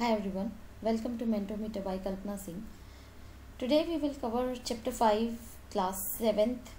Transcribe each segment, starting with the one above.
Hi everyone, welcome to Mentor Meter by Kalpana Singh. Today we will cover Chapter 5 Class 7th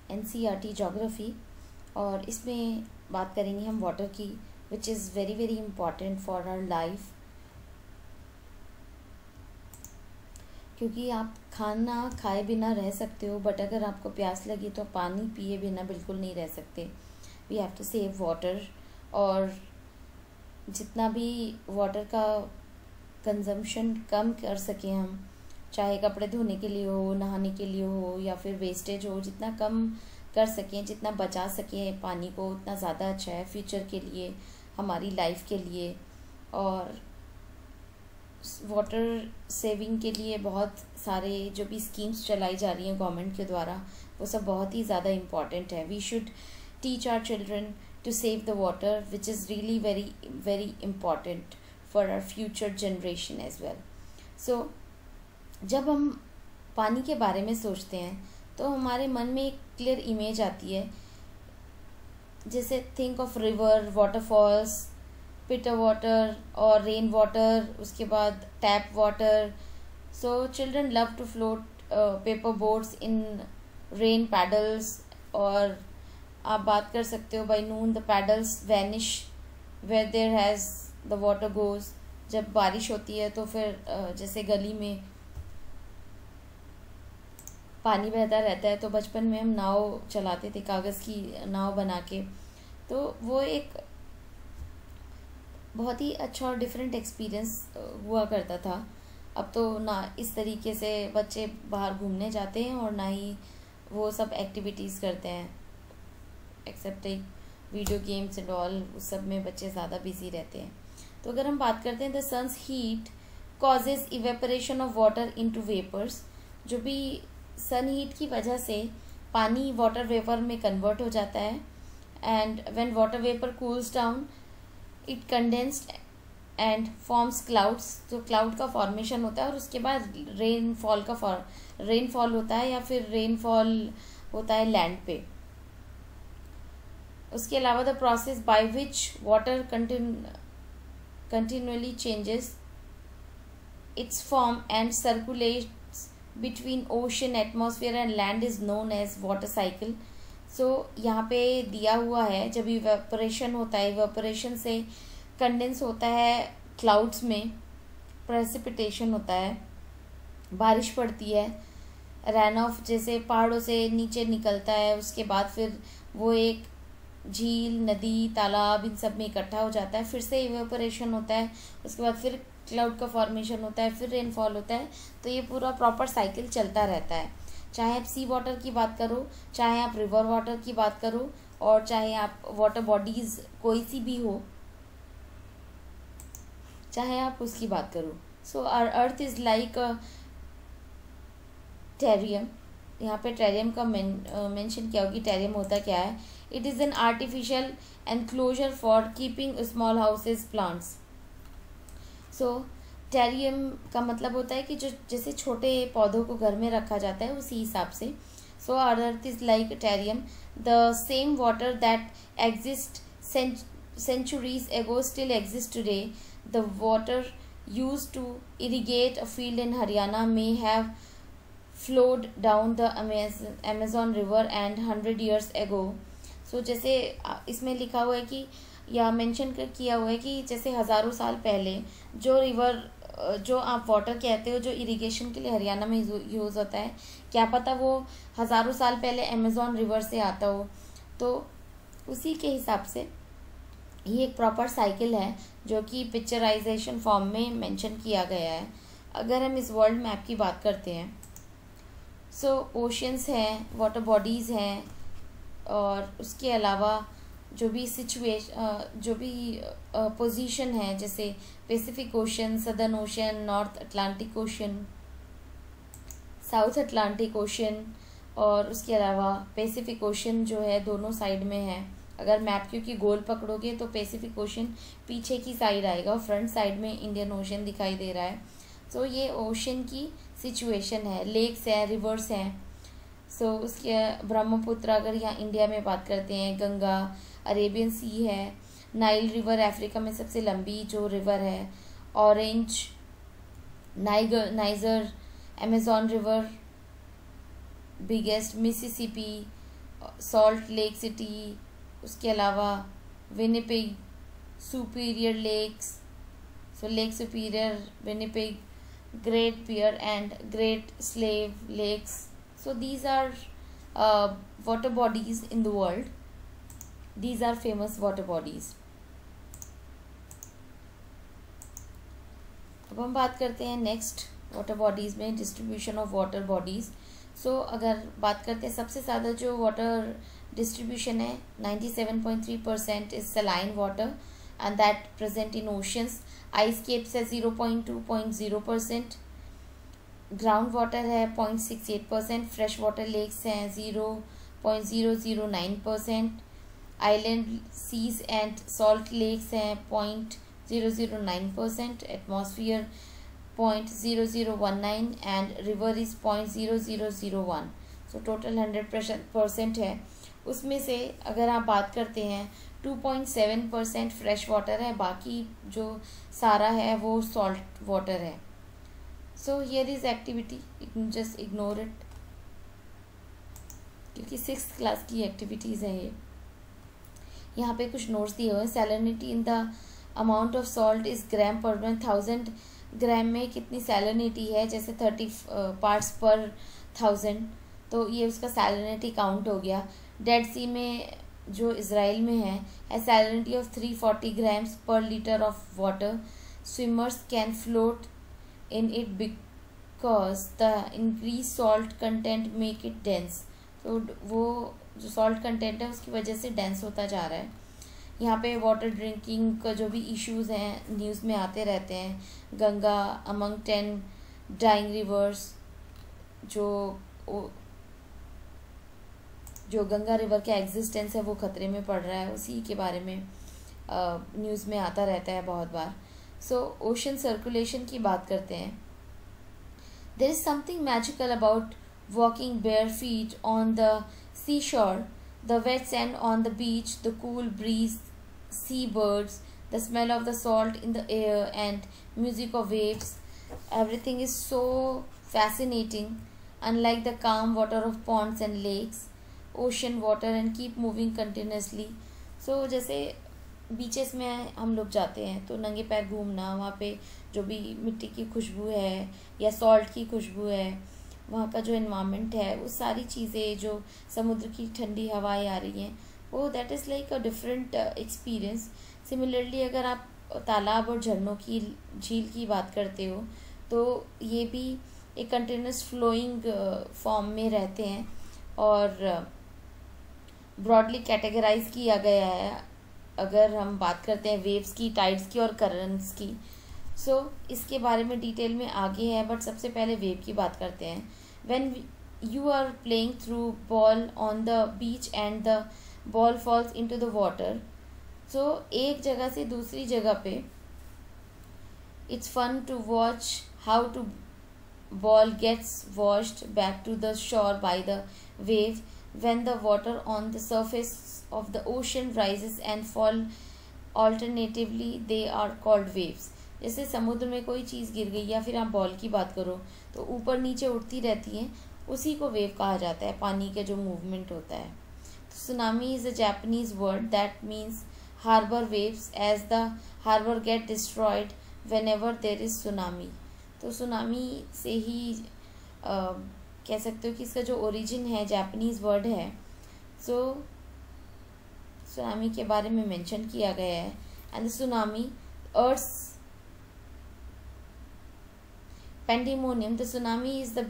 NCERT Geography और इसमें बात करेंगे हम water की which is very very important for our life. क्योंकि आप खाना खाए बिना रह सकते हो बट अगर आपको प्यास लगी तो पानी पिए बिना बिल्कुल नहीं रह सकते. We have to save water और जितना भी वाटर का कंजम्पशन कम कर सकें हम, चाहे कपड़े धोने के लिए हो, नहाने के लिए हो या फिर वेस्टेज हो, जितना कम कर सकें, जितना बचा सकें पानी को उतना ज़्यादा अच्छा है फ्यूचर के लिए, हमारी लाइफ के लिए. और वाटर सेविंग के लिए बहुत सारे जो भी स्कीम्स चलाई जा रही हैं गवर्नमेंट के द्वारा, वो सब बहुत ही ज़्यादा इम्पॉर्टेंट है. We should teach our children to save the water, which is really very very important for our future generation as well. So जब हम पानी के बारे में सोचते हैं तो हमारे मन में एक क्लियर इमेज आती है, जैसे थिंक ऑफ रिवर, वाटरफॉल्स, पिटर वाटर और रेन वाटर, उसके बाद tap water. So children love to float paper boats in rain puddles. और आप बात कर सकते हो by noon the puddles vanish where there has the water goes. जब बारिश होती है तो फिर जैसे गली में पानी बहता रहता है, तो बचपन में हम नाव चलाते थे, कागज़ की नाव बना के. तो वो एक बहुत ही अच्छा और डिफरेंट एक्सपीरियंस हुआ करता था. अब तो ना इस तरीके से बच्चे बाहर घूमने जाते हैं और ना ही वो सब एक्टिविटीज़ करते हैं, एक्सेप्ट एक वीडियो गेम्स एंड ऑल, उस सब में बच्चे ज़्यादा बिजी रहते हैं. तो अगर हम बात करते हैं the sun's heat causes evaporation of water into vapours. जो भी सन हीट की वजह से पानी वाटर वेपर में कन्वर्ट हो जाता है. And when water vapour cools down it condensed and forms clouds. तो क्लाउड का फॉर्मेशन होता है और उसके बाद रेनफॉल होता है या फिर रेनफॉल होता है लैंड पे. उसके अलावा the process by which water continually changes its form and circulates between ocean, atmosphere and land is known as water cycle. So यहाँ पे दिया हुआ है, जब इवेपोरेशन होता है, इवेपोरेशन से कंडेंस होता है क्लाउड्स में, प्रेसिपिटेशन होता है, बारिश पड़ती है, रैन ऑफ जैसे पहाड़ों से नीचे निकलता है, उसके बाद फिर वो एक झील, नदी, तालाब, इन सब में इकट्ठा हो जाता है, फिर से इवेपोरेशन होता है, उसके बाद फिर क्लाउड का फॉर्मेशन होता है, फिर रेनफॉल होता है. तो ये पूरा प्रॉपर साइकिल चलता रहता है. चाहे आप सी वाटर की बात करो, चाहे आप रिवर वाटर की बात करो, और चाहे आप वाटर बॉडीज कोई सी भी हो, चाहे आप उसकी बात करो. So our earth is like a terrarium. यहाँ पे टेरियम का मेंशन किया होगी. टेरियम होता क्या है? It is an artificial enclosure for keeping small houses plants. So terrarium का मतलब होता है कि जो जैसे छोटे पौधों को घर में रखा जाता है, उसी हिसाब से. So our earth is like terrarium. The same water that exist centuries ago still exists today. The water used to irrigate a field in Haryana may have flowed down the Amazon river and 100 years ago. So जैसे इसमें लिखा हुआ है कि या mention किया हुआ है कि जैसे हज़ारों साल पहले जो रिवर, जो आप वाटर कहते हो, जो इरिगेशन के लिए हरियाणा में यूज़ होता है, क्या पता वो हज़ारों साल पहले अमेज़ॉन रिवर से आता हो. तो उसी के हिसाब से ये एक प्रॉपर साइकिल है जो कि पिक्चराइजेशन फॉर्म में मेंशन किया गया है. अगर हम इस वर्ल्ड मैप की बात करते हैं, सो ओशंस हैं, वाटर बॉडीज़ हैं, और उसके अलावा जो भी पोजीशन है, जैसे Pacific ocean, southern ocean, north Atlantic ocean, south Atlantic ocean, और उसके अलावा पैसिफिक ओशन जो है दोनों साइड में है. अगर मैप क्योंकि गोल पकड़ोगे तो पैसिफिक ओशन पीछे की साइड आएगा और फ्रंट साइड में इंडियन ओशन दिखाई दे रहा है. सो ये ओशन की सिचुएशन है. लेक्स हैं, रिवर्स हैं. सो उसके ब्रह्मपुत्र अगर यहाँ इंडिया में बात करते हैं, गंगा, अरेबियन सी है, नाइल रिवर अफ्रीका में सबसे लंबी जो रिवर है, Orange, Niger, Amazon river, biggest Mississippi, Salt Lake City, उसके अलावा Winnipeg, Superior lakes, so Lake Superior, Winnipeg, Great Bear and Great Slave Lakes. So these are water bodies in the world. These are famous water bodies. अब हम बात करते हैं next water bodies में distribution of water bodies. सो अगर बात करते हैं सबसे ज़्यादा जो वाटर डिस्ट्रीब्यूशन है 97.3% is saline water and that present in oceans. Ice caps है 0.2% ग्राउंड वाटर है 0.68%, फ्रेश वाटर लेक्स हैं 0.009%, island seas and salt lakes हैं 0.009%, atmosphere 0.0019 and river is 0.0001. So total 100% है. उसमें से अगर आप बात करते हैं 2.7% फ्रेश वाटर है, बाकी जो सारा है वो सॉल्ट वाटर है. So here is activity, just ignore it क्योंकि 6th क्लास की एक्टिविटीज़ हैं ये. यहाँ पे कुछ नोट्स दिए हुए हैं. Salinity in the amount of salt is gram per 1000 ग्राम में कितनी सैलिनिटी है, जैसे 30 पार्ट्स पर 1000, तो ये उसका सैलिनिटी काउंट हो गया. डेड सी में जो इज़राइल में है सैलिनिटी ऑफ 340 ग्राम्स पर litre of water. Swimmers can float in it because the increase salt content make it dense. तो वो जो सॉल्ट कंटेंट है उसकी वजह से डेंस होता जा रहा है. यहाँ पे वाटर ड्रिंकिंग का जो भी इश्यूज हैं न्यूज़ में आते रहते हैं. गंगा अमंग 10 डाइंग रिवर्स, जो गंगा रिवर का एग्जिस्टेंस है वो खतरे में पड़ रहा है, उसी के बारे में न्यूज़ में आता रहता है बहुत बार. सो ओशन सर्कुलेशन की बात करते हैं. There is something magical about walking bare feet on the sea shore, the wet sand on the beach, the cool breeze, sea birds, the smell of the salt in the air and music of waves. Everything is so fascinating, unlike the calm water of ponds and lakes, ocean water and keep moving continuously. So जैसे beaches में हम लोग जाते हैं तो नंगे पैर घूमना, वहाँ पे जो भी मिट्टी की खुशबू है या सॉल्ट की खुशबू है, वहाँ का जो एनवायरनमेंट है, वो सारी चीज़ें, जो समुद्र की ठंडी हवाएं आ रही हैं, वो that is like a different experience. Similarly अगर आप तालाब और झरनों की, झील की बात करते हो तो ये भी एक कंटिन्यूस फ्लोइंग फॉर्म में रहते हैं और ब्रॉडली कैटेगराइज किया गया है. अगर हम बात करते हैं वेव्स की, टाइड्स की और करंट्स की, सो इसके बारे में डिटेल में आगे है, बट सबसे पहले वेव की बात करते हैं. When you are playing through ball on the beach and the ball falls into the water, so एक जगह से दूसरी जगह पे it's fun to watch how to ball gets washed back to the shore by the wave when the water on the surface of the ocean rises and fall alternatively, they are called waves. जैसे समुद्र में कोई चीज़ गिर गई या फिर आप ball की बात करो तो ऊपर नीचे उठती रहती हैं, उसी को वेव कहा जाता है, पानी का जो मूवमेंट होता है. Tsunami is a Japanese word that means harbor waves, as the harbor get destroyed whenever there is tsunami. तो सुनामी से ही कह सकते हो कि इसका जो ओरिजिन है जापानीज वर्ड है. सो सुनामी के बारे में मेंशन किया गया है. And the tsunami earth pandemonium, the tsunami is the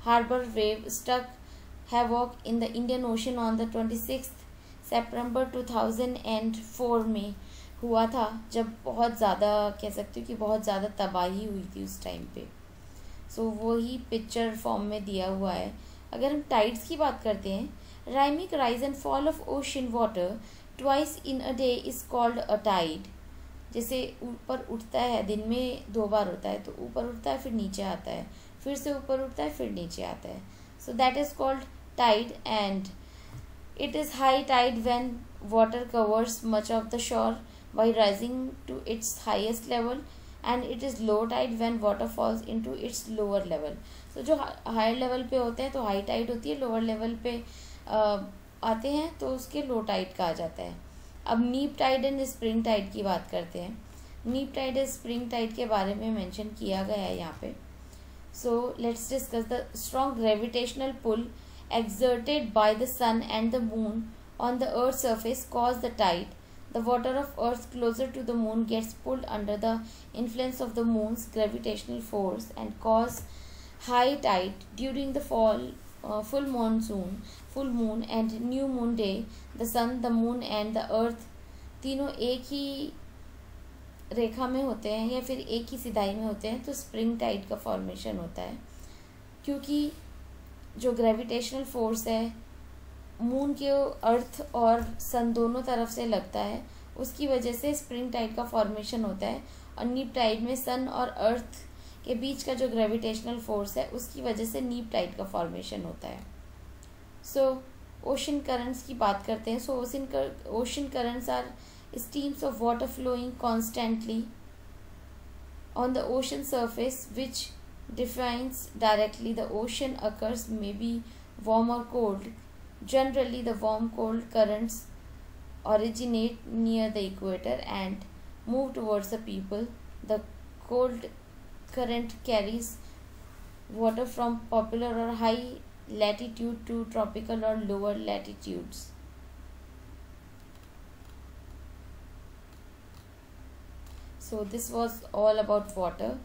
harbor wave struck havoc in the Indian Ocean on the 26th September 2004 में हुआ था, जब बहुत ज़्यादा कह सकती हूँ कि बहुत ज़्यादा तबाही हुई थी उस टाइम पे. सो वो ही पिक्चर फॉर्म में दिया हुआ है. अगर हम टाइड्स की बात करते हैं, rhythmic rise and fall of ocean water twice in a day is called a tide. जैसे ऊपर उठता है, दिन में 2 बार होता है, तो ऊपर उठता है फिर नीचे आता है, फिर से ऊपर उठता है फिर नीचे आता है. So that is called tide, and it is high tide when water covers much of the shore by rising to its highest level, and it is low tide when water falls into its lower level. तो जो higher level पे होते हैं तो high Tide होती है, lower level पे आते हैं तो उसके लो टाइड कहा जाता है। अब नीप टाइड एंड स्प्रिंग टाइड की बात करते हैं। नीप टाइड एंड स्प्रिंग टाइड के बारे में मेंशन किया गया है यहाँ पे। So let's discuss the strong gravitational pull exerted by the sun and the moon on the earth's surface cause the tide. The water of earth closer to the moon gets pulled under the influence of the moon's gravitational force and cause high tide during the full moon and new moon day. The sun, the moon and the earth तीनों एक ही रेखा में होते हैं या फिर एक ही सिधाई में होते हैं तो स्प्रिंग टाइड का फॉर्मेशन होता है, क्योंकि जो ग्रेविटेशनल फोर्स है मून के अर्थ और सन दोनों तरफ से लगता है, उसकी वजह से स्प्रिंग टाइड का फॉर्मेशन होता है। और नीप टाइड में सन और अर्थ के बीच का जो ग्रेविटेशनल फोर्स है उसकी वजह से नीप टाइड का फॉर्मेशन होता है। सो ओशन करंट्स की बात करते हैं। So ocean currents are streams of water flowing constantly on the ocean surface which defines directly the ocean occurs may be warm or cold. Generally, the warm cold currents originate near the equator and move towards the people. The cold current carries water from polar or high latitude to tropical or lower latitudes. So this was all about water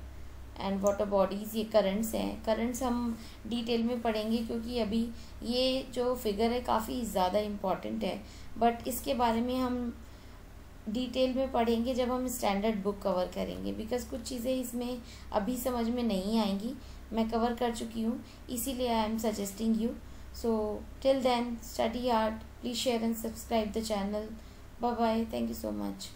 and water bodies. ये currents हैं। Currents हम detail में पढ़ेंगे क्योंकि अभी ये जो figure है काफ़ी ज़्यादा इम्पॉर्टेंट है, बट इसके बारे में हम डिटेल में पढ़ेंगे जब हम स्टैंडर्ड बुक कवर करेंगे, बिकॉज कुछ चीज़ें इसमें अभी समझ में नहीं आएंगी, मैं कवर कर चुकी हूँ, इसीलिए I am suggesting you. So till then study hard, please share and subscribe the channel. Bye bye, thank you so much.